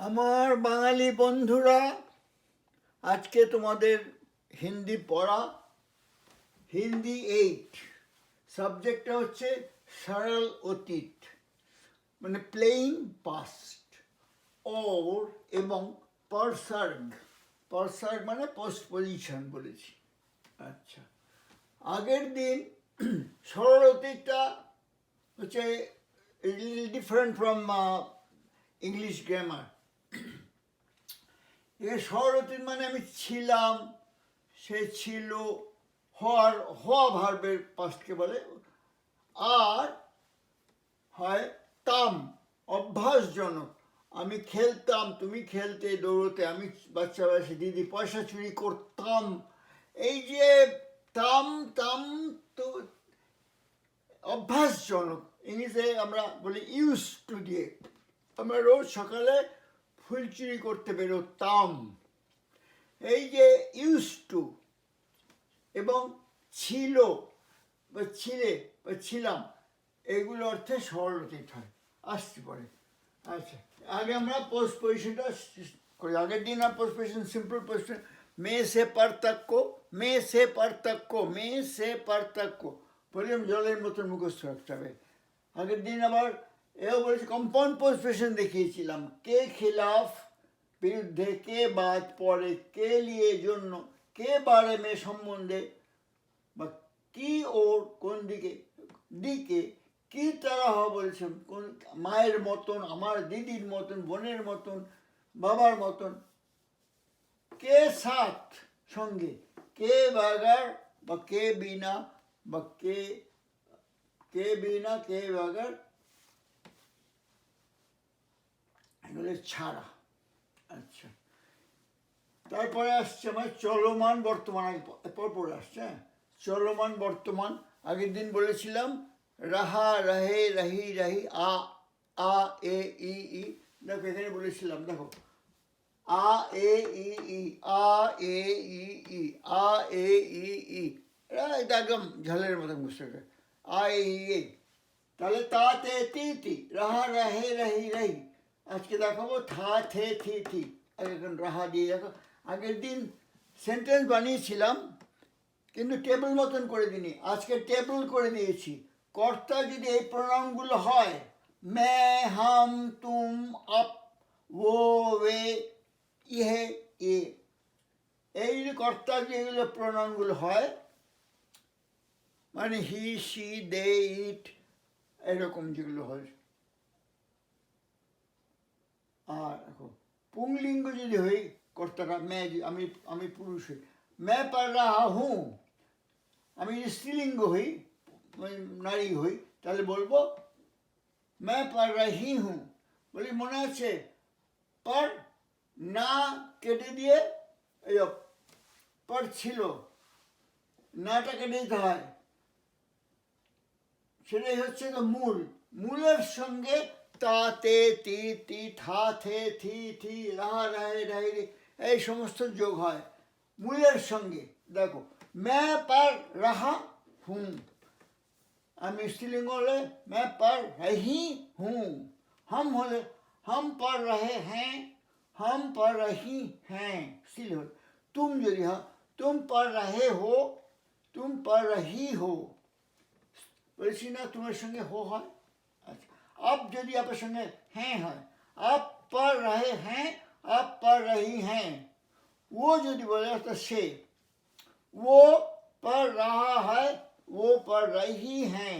আমার বাঙালি বন্ধুরা, আজকে তোমাদের হিন্দি পড়া, হিন্দি 8, সাবজেক্টটা হচ্ছে সরল অতীত, মানে প্লেইং পাস্ট, ওর এবং পারসার্গ। পারসার্গ মানে পোস্ট পজিশন বলেছি। আচ্ছা, আগের দিন সরল অতীতটা হচ্ছে ডিফারেন্ট ফ্রম ইংলিশ গ্রামার। এখানে সরল অতীত মানে আমি ছিলাম, সে ছিল, হওয়া ভার্বের পাস্টকে বলে। আর হয় তাম, অভ্যাসজনক, আমি খেলতাম, তুমি খেলতে, দৌড়তে, আমি বাচ্চা বয়সে দিদি পয়সা চুরি করতাম। এই যে তাম তাম তো অভ্যাসজনক, ইংলিশে আমরা বলি ইউজ টু দিয়ে। আমরা রোজ সকালে ফুল চুরি করতে বেরোতাম। এই যে ইউজ টু এবং ছিল বা ছিলে বা ছিলাম, এগুলো অর্থে সরল অতীত হয়, আসতে পারে। আচ্ছা, আগে আমরা পোস্ট পজিশনটা করি। আগের দিন আর পোস্ট পজিশন সিম্পল পোস্ট, মে সে পার্থক্য, মে সে পার্থক্য, মে সে পার্থক্য বললাম, জলের মতন মুখস্থ রাখতে হবে। আগের দিন আবার এও বলেছি কম্পাউন্ড পোস্ট পজিশন দেখিয়েছিলাম, কে খিলাফ বিরুদ্ধে, কে বাদ পড়ে, কে লিয়ে জন্য, কে বারে মে সম্বন্ধে, বা কি ওর কোন দিকে, দিকে কি তারা হওয়া বলছেন, কোন মায়ের মতন, আমার দিদির মতন, বোনের মতন, বাবার মতন, কে সাথ সঙ্গে, কে বাগার বা কে বিনা, বা কে কে বিনা কে বাগার, এগুলো ছাড়া। আচ্ছা, তারপরে আসছে আমার চলমান বর্তমান, পরপর আসছে। হ্যাঁ, চলমান বর্তমান আগের দিন বলেছিলাম রাহা, রাহে, রাহি, রাহি, আ, আ, এ, ই, দেখো এখানে বলেছিলাম, দেখো আ, এ, ই, আ, এ, ই, আ, এ, ই, এটা একদম ঝালের মতো বুঝতে হবে। আ, এ, তাহলে তা, তে, তি, রাহা, রাহে, রাহি, রাহি। আজকে দেখাবো থা, থে, থি। এখন রাহা দিয়ে দেখো। আগের দিন সেন্টেন্স বানিয়েছিলাম কিন্তু টেবিল মতন করে দিইনি, আজকে টেবিল করে দিয়েছি। কর্তা যদি এই প্রণামগুলো হয়, মে, হাম, তুম, আপ, ও, ওয়ে, ইহে, এ, এই কর্তা যেগুলো প্রণামগুলো হয়, মানে হি, সি, দে, ইট, এরকম যেগুলো হয়। আর দেখো পুংলিঙ্গ যদি হই, কর্তাটা মে, আমি পুরুষ হই, মে পার রাহা হুঁ। আমি যদি স্ত্রীলিঙ্গ হই, নারী হই, তাহলে বলবো মে পার রাহি হুঁ। বলি মনে আছে, পার না কেটে দিয়ে এই পার ছিল, নাটা কেটে দিতে হয়, সেটাই হচ্ছে তো মূল। মূলের সঙ্গে তা, তে, তি, থা, থে, থি, রাহা, রাহে, রাহি, এই সমস্ত যোগ হয় মূলের সঙ্গে। দেখো মে পার রাহা হুঁ, আমি স্ত্রীলিঙ্গ হলে মে পার রহি হুঁ। हम হলে हम पर रहे हैं, हम पर रही हैं स्त्রী হলে। तुम যদি হয় तुम पर रहे हो, तुम पर रही हो, বলছি না তোমার সঙ্গে হো হয়। আচ্ছা, আপ যদি আপনার সঙ্গে হ্যাঁ হয়, আপ पर रहे हैं, आप पर रही हैं। वो যদি বলে অর্থাৎ সে, वो पर रहा है, वो पर रही हैं।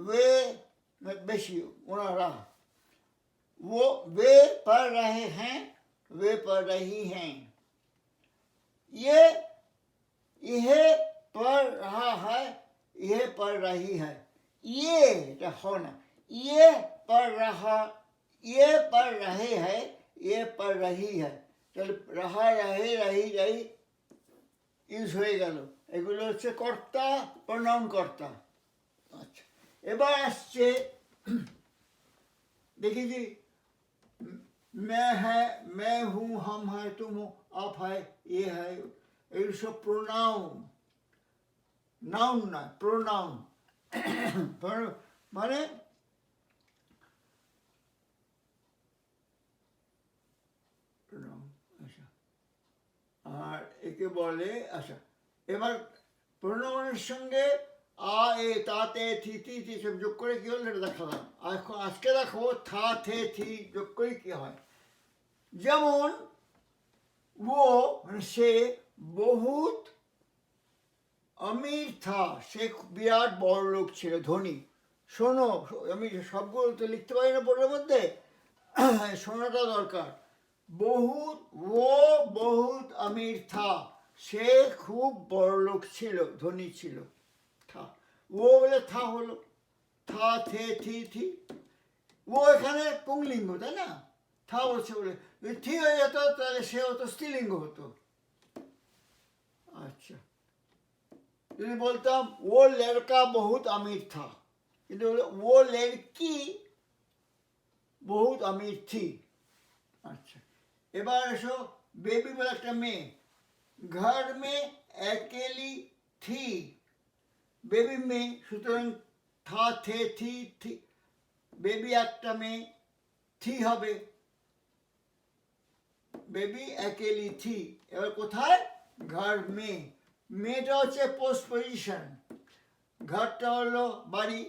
वे बेशी ओनारा, वो वे पढ़ रहे हैं, वे पढ़ रही हैं। यह पढ़ रहा है, यह पढ़ रही है। ये होना, ये पढ़ रहा, ये पढ़ रहे है, ये पढ़ रही है। चलो रहा, रहे, रही, रही ইউজ হয়ে গেল। এগুলো হচ্ছে কর্তা, প্রনাউন কর্তা। আচ্ছা, এবার আসছে देखिए, मैं है, मैं हूँ, हम है, तुम हो, आप है, ये है, এগুলো সব প্রোনাউন, নাউন না, প্রোনাউন। মানে প্রোনাউন। আচ্ছা, আর একে বলে, আচ্ছা এবার প্রোনাউনের সঙ্গে আ এ তা তে থি তি তি সব যোগ করে কি হলো এটা দেখালাম। এখন আজকে দেখো থা থে থি যোগ করে কি হয়। যেমন ও মানে সে বহুত আমির থা, সে বিরাট বড় লোক ছিল, ধনী। শোনো, আমি সবগুলো তো লিখতে পারি না বোর্ডের মধ্যে, শোনাটা দরকার। বহুত ও বহুত আমির থা, সে খুব বড় লোক ছিল, ধনী ছিল। থা ও বলে থা হলো, থা থে থি থি। ও এখানে পুংলিঙ্গ, তাই না? থা বলছে বলে যদি থি হয়ে যেত তাহলে সে হতো স্ত্রীলিঙ্গ হতো। আচ্ছা, যদি বলতাম ও লড়কা বহুত আমির থা, কিন্তু ও লড়কি বহুত আমির থি। আচ্ছা, এবার এসো বেবি বলে একটা মেয়ে, ঘর মে একেলি থি, বেবি মেয়ে, সুতরাং থা থে থি থি, বেবি একটা মেয়ে, থি হবে, বেবি একেলি থি। এবার কোথায়? ঘর মে, মেয়েটা হচ্ছে পোস্ট পজিশন, ঘরটা হলো বাড়ি,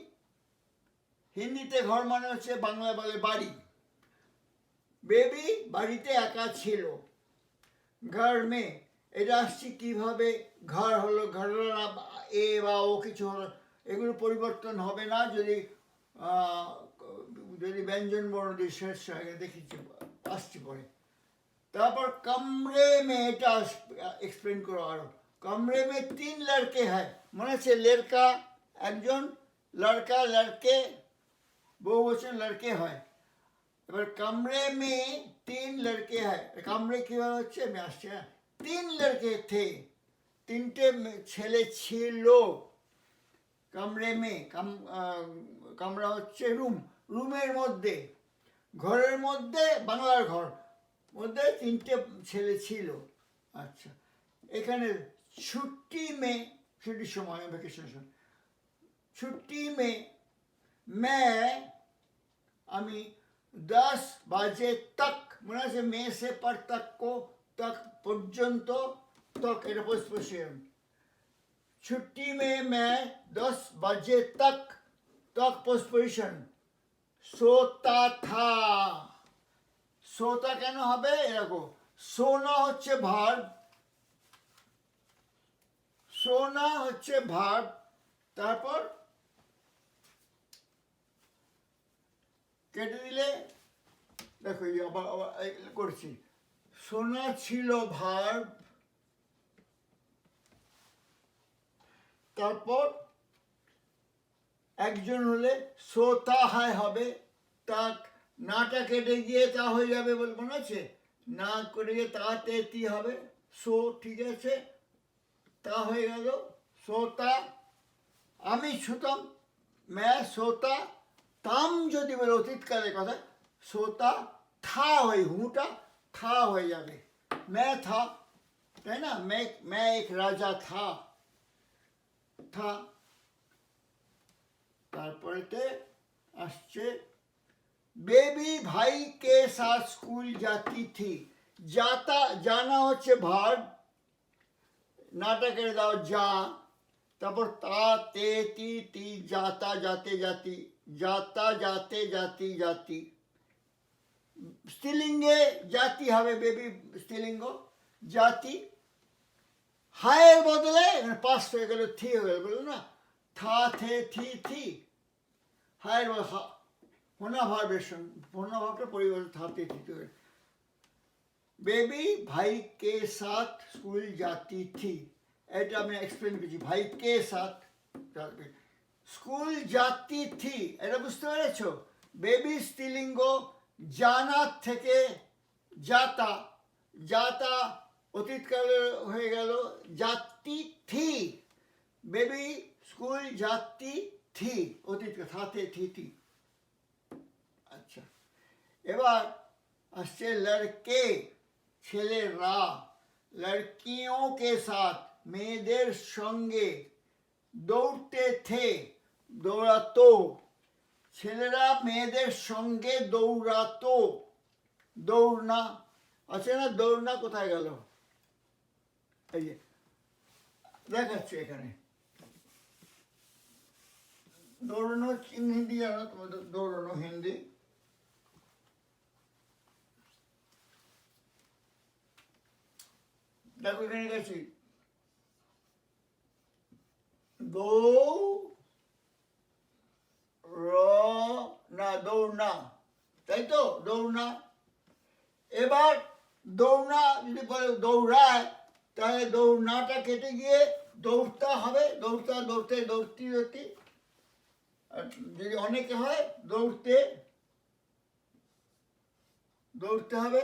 হিন্দিতে ঘর মানে হচ্ছে, বাংলা বলে বাড়ি। বেবি বাড়িতে একা ছিল, ঘর মে, এটা আসছে কিভাবে, ঘর হলো, ঘর হলো না এ বা ও কিছু হলো, এগুলো পরিবর্তন হবে না যদি যদি ব্যঞ্জন বর্ণ দিয়ে শেষ হয়, দেখেছি আসছে পরে। তারপর কমরে মে, এটা এক্সপ্লেন করো আরো। কমরে মে তিন লড়কে হয়, মনে আছে লড়কা একজন, লড়কা লড়কে বহু বচন লড়কে হয়। এবার কমরে মে তিন লড়কে হয়, কমরে কিভাবে হচ্ছে আমি আসছি। হ্যাঁ, তিন লড়কে থে, তিনটে ছেলে ছিল। কামরে মে, কামরা হচ্ছে রুম, রুমের মধ্যে, ঘরের মধ্যে, বাংলার ঘর মধ্যে তিনটে ছেলে ছিল। আচ্ছা, এখানে ছুটি মে, ছুটির সময়, ভ্যাকেশন সময়, ছুটি মে मैं আমি 10 বাজে তক, মনে আছে মে সে পর তক কো, তক পর্যন্ত, তক এটা পোস্টপোজিশন। छुट्टी में मैं 10 बजे तक पोस्टपोजिशन सोता था। সোতা কেন হবে এরকম, সোনা হচ্ছে ভার্ব, সোনা হচ্ছে ভার্ব, তারপর কেটে দিলে দেখো আবার করছি, সোনা ছিল ভার্ব, তারপর একজন হলে সোতা হায় হবে, তাক, নাটা কেটে গিয়ে তা হয়ে যাবে বলে মনে আছে, না করে গিয়ে তাতে তি হবে, সো ঠিক আছে, তা হয়ে গেল সোতা। আমি শুতাম, ম্যা সোতা তাম, যদি বলে অতীতকালের কথা, সোতা থা হয়ে, হুটা থা হয়ে যাবে, ম্যা থা, তাই না, मैं एक राजा था, থা। তারপরেতে আসছে বেবি ভাই কে সাথ স্কুল জাতি থি, যাতা, জানা হচ্ছে ভার্ব, নাটা কেটে দাও যা, তারপর তা তে তি তি, যাতা যাতে জাতি, যাতা যাতে জাতি জাতি, স্ত্রীলিঙ্গে জাতি হবে, বেবি স্ত্রীলিঙ্গ জাতি। হায়ের বদলে পাস হয়ে গেল, থি হয়ে গেল, বললো না থা থে থি থি, হায়ের হোনা ভার্বের সঙ্গে, হোনা ভাবটা পরিবর্তন থাতে থি হয়ে, বেবি ভাই কে সাথ স্কুল জাতি থি, এটা আমি এক্সপ্লেন করছি, ভাই কে সাথ স্কুল জাতি থি, এটা বুঝতে পেরেছ। বেবি স্ত্রীলিঙ্গ, জানা থেকে যাতা, যাতা অতীতকালে হয়ে গেল জাতি থি, বেবি স্কুল জাতি থি, অতীতকাল থাতে থি থি। আচ্ছা, এবার আসছে লড়কে, ছেলেরা, লড়কিও কে সাথ, মেয়েদের সঙ্গে, দৌড়তে থে, দৌড়াতো, ছেলেরা মেয়েদের সঙ্গে দৌড়াতো, দৌড়না, আছে না দৌড়না কোথায় গেল? এই যে দেখাচ্ছি এখানে দৌড়ানো হিন্দি জানো তোমাদের? দৌড়ানো হিন্দি দেখো এখানে গেছি দৌড়না, তাই তো? দৌড়না। এবার দৌড়না যদি বলে দৌড়ায়, তাহলে দৌড়নাটা কেটে গিয়ে দৌড়তে হবে, দৌড়তে দৌড়তে দৌড়তে দৌড়তে, যদি অনেকে হয় দৌড়তে দৌড়তে হবে।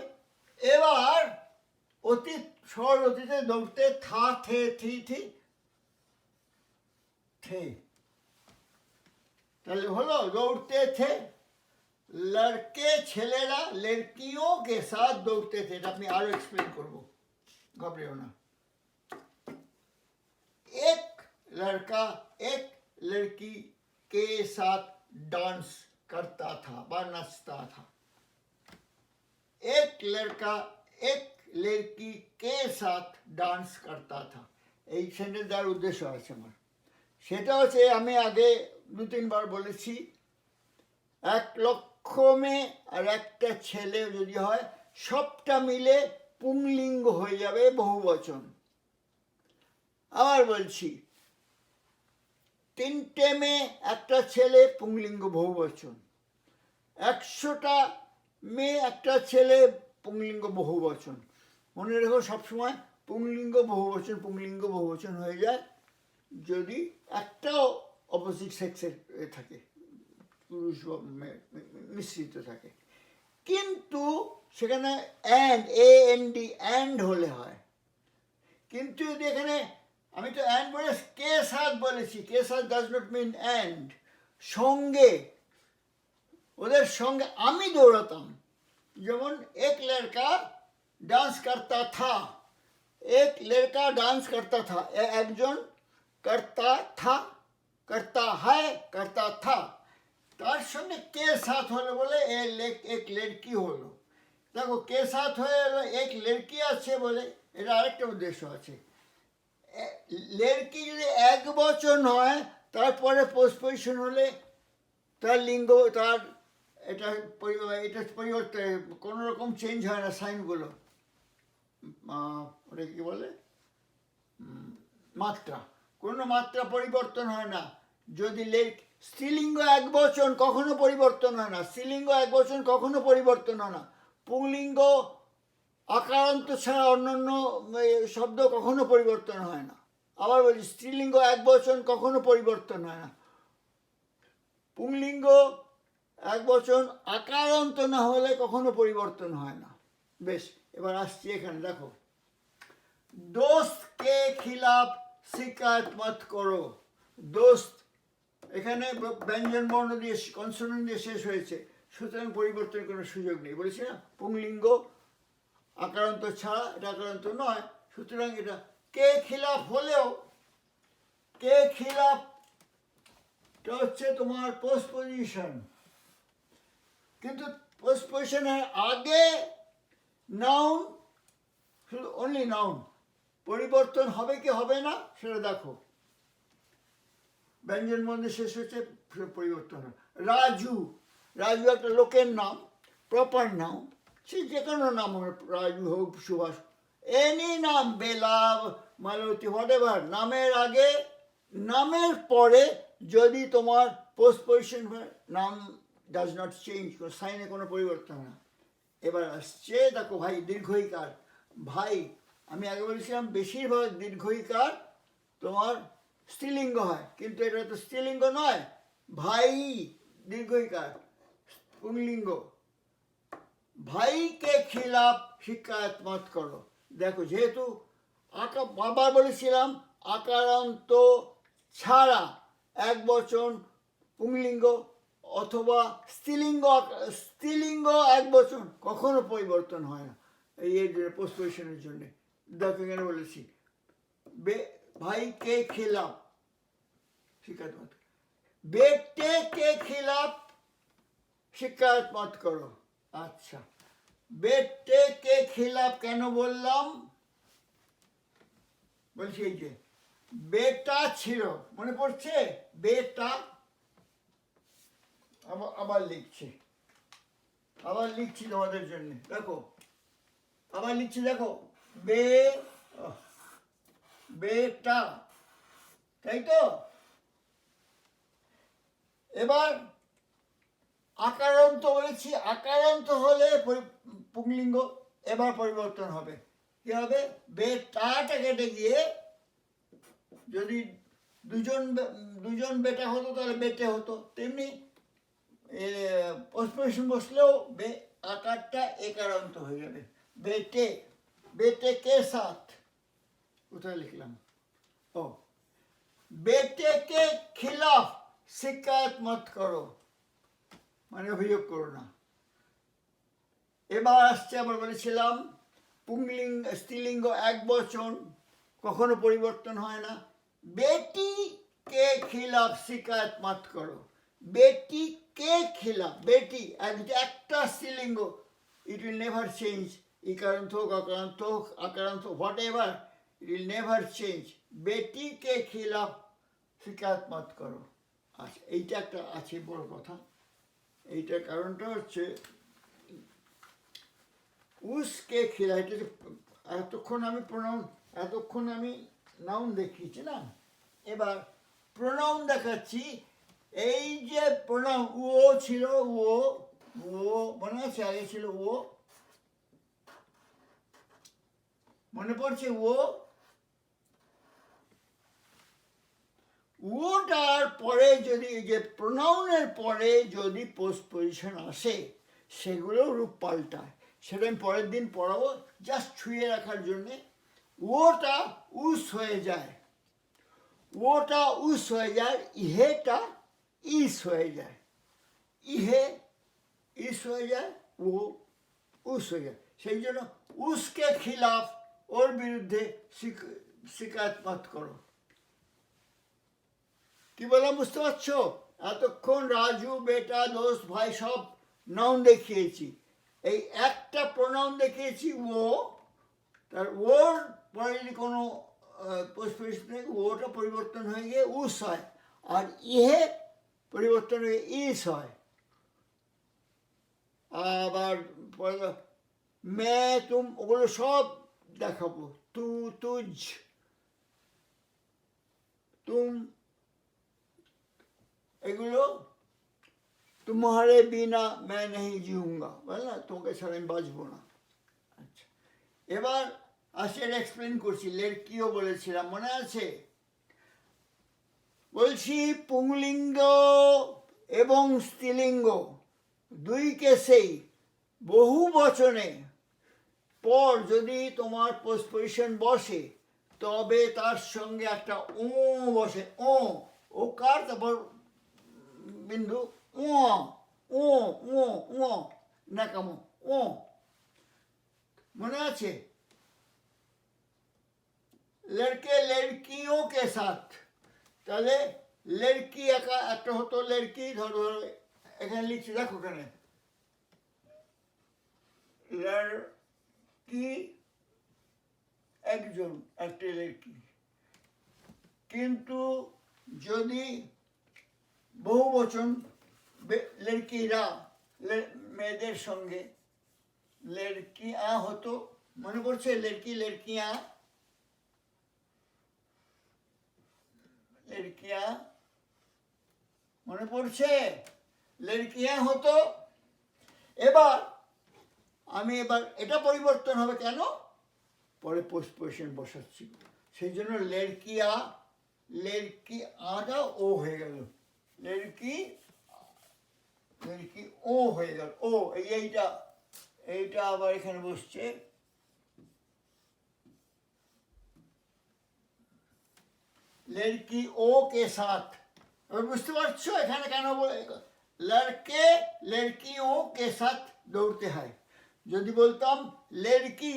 এবার অতীত সরল অতীতে দৌড়তে থা থে থি থি থে, তাহলে হলো দৌড়তে থে। লড়কে ছেলেরা লড়কিयों के साथ দৌড়তে थे, এটা আপনি আরো এক্সপ্লেন করবো, ঘাবড়েও না। एक लड़का एक लड़की के साथ डांस करता था বা नाचता था। एक लड़का एक लड़की के साथ डांस करता था। এই সেন্টেন্স দেওয়ার উদ্দেশ্য আছে আমার, সেটা হচ্ছে আমি আগে 2-3 বার বলেছি, এক লক্ষ মেয়ে আর একটা ছেলে যদি হয়, সবটা মিলে পুংলিঙ্গ হয়ে যাবে, বহুবচন। আবার বলছি, 3টে মেয়ে একটা ছেলে, পুংলিঙ্গ বহুবচন। 100টা মেয়ে একটা ছেলে, পুংলিঙ্গ বহুবচন। মনে রেখো সবসময় পুংলিঙ্গ বহুবচন হয়ে যায় যদি একটাও অপোজিট সেক্সের থাকে, পুরুষ মিশ্রিত থাকে। কিন্তু সেখানে অ্যান্ড হলে হয়। কিন্তু যদি এখানে আমি তো অ্যান্ড বলে কে সাথ বলেছি, কে সাথ ডাজ নট মিন অ্যান্ড, সঙ্গে, ওদের সঙ্গে আমি দৌড়াতাম। যেমন এক লড়কা ডান্স করতা থা, এক লড়কা ডান্স করতা থা, একজন করতা থা, করতা হ্যায়, করতা থা, তার সঙ্গে কে সাথ হলো বলে এক লড়কি হলো। দেখো কে সাথ হয়ে গেলো, এক লড়কি আছে বলে, এটা আরেকটা উদ্দেশ্য আছে। লড়কি যদি এক বচন হয়, তারপরে পোস্টপজিশন হলে তার লিঙ্গ, তার এটা পরিবর্তন, কোনো রকম চেঞ্জ হয় না, সাইনগুলো, ওটা কি বলে, মাত্রা, কোনো মাত্রা পরিবর্তন হয় না। যদি স্ত্রীলিঙ্গ এক বচন কখনো পরিবর্তন হয় না, স্ত্রীলিঙ্গ এক বচন কখনো পরিবর্তন হয় না, পুংলিঙ্গ আকারান্ত ছাড়া অন্যান্য শব্দ কখনো পরিবর্তন হয় না। আবার বলছি, স্ত্রীলিঙ্গ এক বচন কখনো পরিবর্তন হয় না, পুংলিঙ্গ এক বচন আকারান্ত না হলে কখনো পরিবর্তন হয় না। বেশ, এবার আসছি এখানে, দেখো দোস্ত কে খিলাফ শিকায়ত মত করো। দোস্ত এখানে ব্যঞ্জন বর্ণ দিয়ে, কনসোনেন্ট দিয়ে শেষ হয়েছে, সুতরাং পরিবর্তনের কোনো সুযোগ নেই। বলেছি না, পুংলিঙ্গ আকারান্ত ছাড়া, এটা আকারান্ত নয়, সুতরাং এটা কে খিলাফ হলেও, কে খিলাফ হচ্ছে তোমার পোস্ট পজিশন, কিন্তু পোস্ট পজিশনের আগে নাউন, শুধু অনলি নাউন, পরিবর্তন হবে কি হবে না সেটা দেখো। ব্যঞ্জন বর্ণে শেষ হচ্ছে, পরিবর্তন হয়। রাজু, রাজু একটা লোকের নাম, প্রপার নাম, সে যে কোনো নাম হবে, রাজু হোক, সুভাষ, এনি নাম, বেলা, মালতী, হোয়াট এভার, নামের আগে, নামের পরে যদি তোমার পোস্ট পজিশন হয়, নাম ডাজ নট চেঞ্জ, সাইনে কোনো পরিবর্তন হয় না। এবার আসছে দেখো ভাই, দীর্ঘইকার। ভাই আমি আগে বলেছিলাম বেশিরভাগ দীর্ঘইকার তোমার স্ত্রীলিঙ্গ হয়, কিন্তু এটা তো স্ত্রীলিঙ্গ নয়, ভাই দীর্ঘইকার, পুংলিঙ্গ। ভাইকে খিলাফ শিকায়ত মত করো। দেখো যেহেতু আবার বলেছিলাম আকারান্ত ছাড়া এক বচন পুংলিঙ্গ অথবা স্ত্রীলিঙ্গ এক বচন কখনো পরিবর্তন হয় না এই পোস্ট পজিশনের জন্য। দেখো এখানে বলেছি ভাইকে খিলাফ শিকায়ত মত, বেटे के खिलाफ शिकायत मत करो। अच्छा, বেটে কে খিলাফ কেন বললাম? বলছি এই যে বেটা ছিল, মনে পড়ছে? বেটা, আবার লিখছি, তোমাদের জন্য। দেখো, আবার লিখছি, দেখো, বেটা, তাই তো? এবার আকারান্ত বলেছি, আকারান্ত হলে পুংলিঙ্গ এবার পরিবর্তন হবে। কি হবে? বেটাটা কেটে গিয়ে যদি দুজন বেটা হতো তাহলে বেটে হতো, তেমনি পোস্টপজিশন বসলেও আকারটা একারান্ত হয়ে যাবে। বেটে, বেটে কে সাথ, কোথায় লিখলাম? ও, বেটে কে খিলাফ শিকায়ত মত করো, মানে অভিযোগ করো না। এবার আসছে, আমরা বলেছিলাম পুংলিঙ্গ স্ত্রীলিঙ্গ এক বচন কখনো পরিবর্তন হয় না। বেটি কে খিলাফ শিকায়ত মত করো। বেটি কে খিলাফ, বেটি একটা স্ত্রীলিঙ্গ, ইট উইল নেভার চেঞ্জ। ইকারান্ত হোক, আকারান্ত হোক, আকারান্ত whatever, it will never change. বেটি কে খিলাফ শিকায়ত মত করো। আচ্ছা, এইটা একটা আছে বড় কথা। এইটার কারণটা হচ্ছে উসকে খিলা, এটা এতক্ষণ আমি নাউন দেখিয়েছি না, এবার প্রোনাউন দেখাচ্ছি। এই যে প্রোনাউন ও ছিল, ও মনে আছে? আগে ছিল ও, মনে পড়ছে? ওটার পরে যদি, যে প্রোনাউনের পরে যদি পোস্ট পজিশন আসে, সেগুলোও রূপ পাল্টায়। সেটা আমি পরের দিন পড়াবো, জাস্ট ছুঁয়ে রাখার জন্যে। ওটা উস হয়ে যায়, ওটা উস হয়ে যায়, ইহেটা ইস হয়ে যায়, ইহে ইস হয়ে যায়, ও উস হয়ে যায়। সেই জন্য উসকে খিলাফ, ওর বিরুদ্ধে শিকায়ত মত করো। কি বললাম বুঝতে পারছো? এতক্ষণ রাজু, বেটা, দোস্ত, ভাই সব নাউন দেখিয়েছি, এই একটা প্রোনাউন দেখিয়েছি ও, তার ওর পরে যদি কোনো ওটা পরিবর্তন হয়ে গিয়ে উস হয়, আর ইহে পরিবর্তন হয়ে ইস হয়। আবার মে তুম, ওগুলো সব দেখাবো। তু, তুজ, তুম, এগুলো তোমারে বিনা मैं नहीं जीऊंगा, বললা, তোমাকে ছাড়া আমি বাঁচবো না। আচ্ছা, এবার আসের এক্সপ্লেন করছি। লেরকিও বলেছিলাম, মনে আছে? বলছি পুংলিঙ্গ এবং স্ত্রীলিঙ্গ দুই কেসেই বহু বচনে পর যদি তোমার পোস্ট পজিশন বসে, তবে তার সঙ্গে একটা ও বসে, ও কার, তারপর বিন্দু, ও নাকামো, মনে আছে? লড়কে লড়কিও কে সাথ, তাহলে লড়কি একটা হতো, লড়কি, ধরো এখানে লিখছি, দেখো এখানে লড়কি একজন, একটা লড়কি। কিন্তু যদি বহু বচন, লড়কিরা, মেয়েদের সঙ্গে লড়কিয়া হতো, মনে পড়ছে? লড়কিয়া, লড়কিয়া, মনে পড়ছে? লড়কিয়া হতো। এবার এটা পরিবর্তন হবে কেন? পরে পোস্ট পজিশন বসাচ্ছি, সেই জন্য লড়কিয়াটা ও হয়ে গেল, লড়কি ও হয়ে গেল, ও এইটা আবার এখানে বসছে। লড়কি ও কে সাথ, বুঝতে পারছো এখানে কেন লড়কে লড়কিও কে সাথ দৌড়তে হয়। যদি বলতাম লড়কি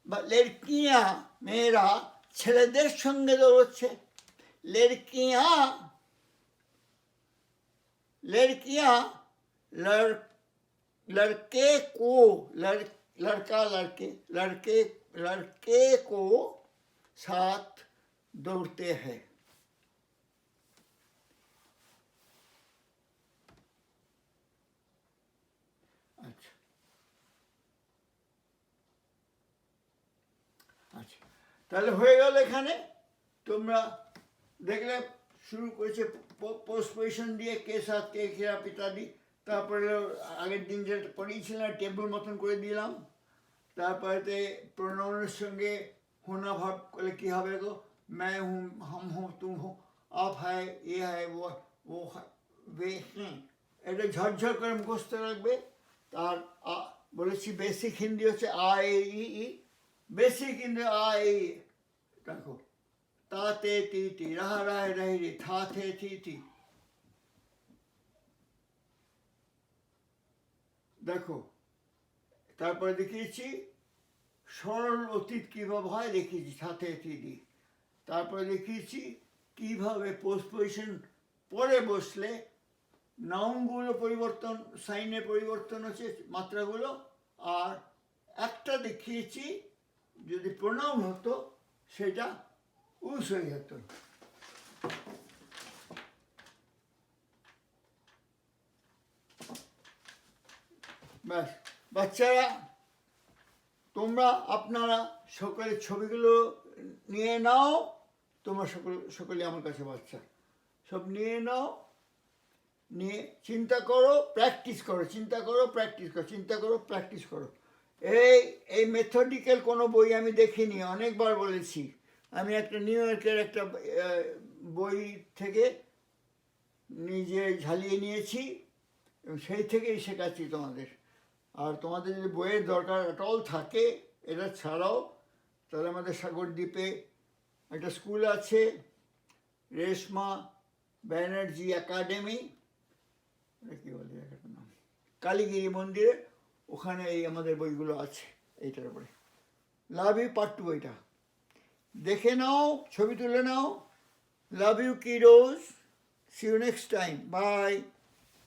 বা লড়কিয়া, মেয়েরা ছেলেদের সঙ্গে দৌড়চ্ছে, লড়কিয়া লড়কিয়া लड़के को लड़का लड़के को साथ दौड़ते हैं। अच्छा আচ্ছা, তাহলে হয়ে গেল। এখানে তোমরা দেখলে শুরু করেছে পোস্ট পজিশন দিয়ে, কে সাথ কে খেয়া পিতাদি, তারপরে আগের দিন যেটা পড়িয়েছিলাম টেবিল মতন করে দিলাম। তারপরেতে প্রোনাউনের সঙ্গে হোনা ভাব করলে কী হবে গো, मैं हूँ, हम हो, तुम हो, आप है, ये है, वो है, वे हैं। এটা ঝরঝর করে মুখস্থ রাখবে। আর বলেছি বেসিক হিন্দি হচ্ছে আ এ ই, বেসিক হিন্দি আ এ, দেখো তা তে তি তি, রাহা রায় রাহি রে, থা থে থি থি। দেখো তারপরে দেখিয়েছি সরল অতীত কীভাবে হয়, দেখিয়েছি সাথে থি দি। তারপরে দেখিয়েছি কীভাবে পোস্ট পজিশন পরে বসলে নাউনগুলো পরিবর্তন, সাইনের পরিবর্তন হচ্ছে, মাত্রাগুলো। আর একটা দেখিয়েছি যদি প্রোনাউন হতো সেটা উস হয়ে যেত। ব্যাস বাচ্চারা, তোমরা আপনারা সকলের ছবিগুলো নিয়ে নাও। তোমরা সকলে আমার কাছে বাচ্চা, সব নিয়ে নাও, নিয়ে চিন্তা করো, প্র্যাকটিস করো, চিন্তা করো, প্র্যাকটিস করো, চিন্তা করো, প্র্যাকটিস করো। এই মেথডিক্যাল কোনো বই আমি দেখিনি, অনেকবার বলেছি। আমি একটা নিউ ইয়র্কের একটা বই থেকে নিজে ঝালিয়ে নিয়েছি এবং সেই থেকেই শেখাচ্ছি তোমাদের। আর তোমাদের যদি বইয়ের দরকার অল থাকে এটা ছাড়াও, তাহলে আমাদের সাগরদ্বীপে একটা স্কুল আছে, রেশমা ব্যানার্জি একাডেমি, কী বলে একটা নাম, কালীগিরি মন্দিরে, ওখানে এই আমাদের বইগুলো আছে এইটার উপরে। লাভ ইউ পার্ট 2 এটা দেখে নাও, ছবি তুলে নাও। Love you kiddos, see you next time, by.